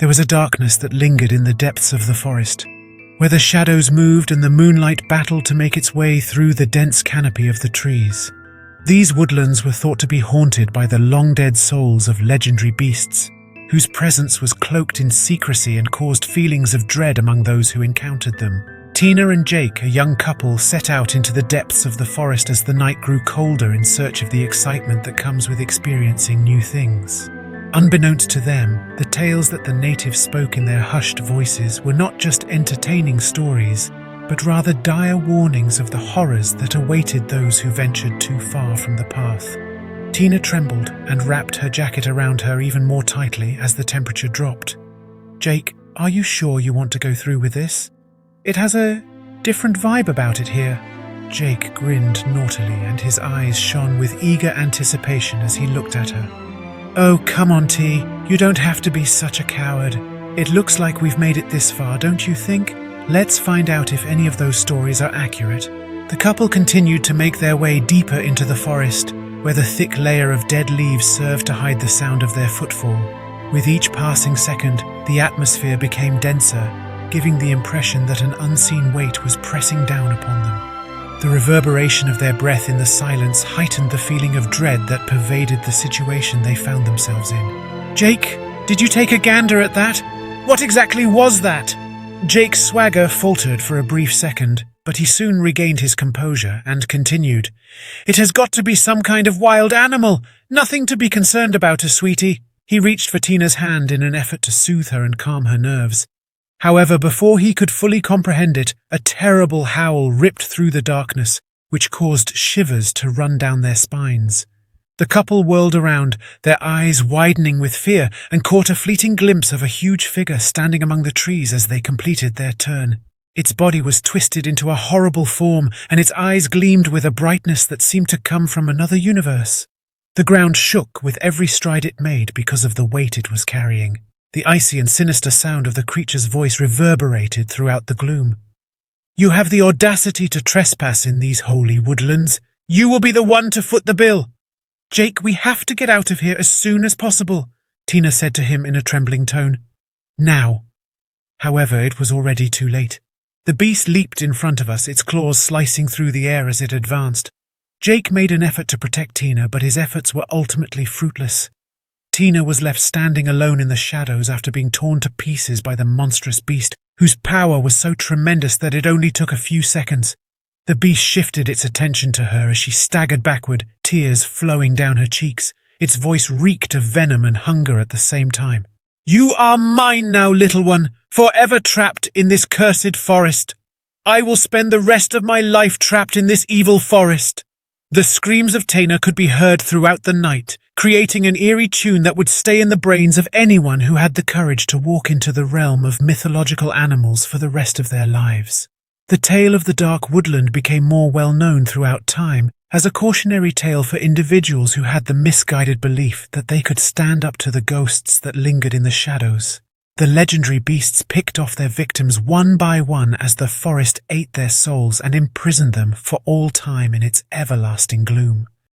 There was a darkness that lingered in the depths of the forest, where the shadows moved and the moonlight battled to make its way through the dense canopy of the trees. These woodlands were thought to be haunted by the long-dead souls of legendary beasts, whose presence was cloaked in secrecy and caused feelings of dread among those who encountered them. Tina and Jake, a young couple, set out into the depths of the forest as the night grew colder in search of the excitement that comes with experiencing new things. Unbeknownst to them, the tales that the natives spoke in their hushed voices were not just entertaining stories, but rather dire warnings of the horrors that awaited those who ventured too far from the path. Tina trembled and wrapped her jacket around her even more tightly as the temperature dropped. "Jake, are you sure you want to go through with this? It has a different vibe about it here." Jake grinned naughtily and his eyes shone with eager anticipation as he looked at her. "Oh, come on, T. You don't have to be such a coward. It looks like we've made it this far, don't you think? Let's find out if any of those stories are accurate." The couple continued to make their way deeper into the forest, where the thick layer of dead leaves served to hide the sound of their footfall. With each passing second, the atmosphere became denser, giving the impression that an unseen weight was pressing down upon them. The reverberation of their breath in the silence heightened the feeling of dread that pervaded the situation they found themselves in. "Jake, did you take a gander at that? What exactly was that?" Jake's swagger faltered for a brief second, but he soon regained his composure and continued. "It has got to be some kind of wild animal. Nothing to be concerned about, sweetie." He reached for Tina's hand in an effort to soothe her and calm her nerves. However, before he could fully comprehend it, a terrible howl ripped through the darkness, which caused shivers to run down their spines. The couple whirled around, their eyes widening with fear, and caught a fleeting glimpse of a huge figure standing among the trees as they completed their turn. Its body was twisted into a horrible form, and its eyes gleamed with a brightness that seemed to come from another universe. The ground shook with every stride it made because of the weight it was carrying. The icy and sinister sound of the creature's voice reverberated throughout the gloom. "You have the audacity to trespass in these holy woodlands. You will be the one to foot the bill." "Jake, we have to get out of here as soon as possible," Tina said to him in a trembling tone. "Now." However, it was already too late. The beast leaped in front of us, its claws slicing through the air as it advanced. Jake made an effort to protect Tina, but his efforts were ultimately fruitless. Tina was left standing alone in the shadows after being torn to pieces by the monstrous beast, whose power was so tremendous that it only took a few seconds. The beast shifted its attention to her as she staggered backward, tears flowing down her cheeks. Its voice reeked of venom and hunger at the same time. "You are mine now, little one, forever trapped in this cursed forest. I will spend the rest of my life trapped in this evil forest." The screams of Tina could be heard throughout the night, creating an eerie tune that would stay in the brains of anyone who had the courage to walk into the realm of mythological animals for the rest of their lives. The tale of the dark woodland became more well known throughout time as a cautionary tale for individuals who had the misguided belief that they could stand up to the ghosts that lingered in the shadows. The legendary beasts picked off their victims one by one as the forest ate their souls and imprisoned them for all time in its everlasting gloom.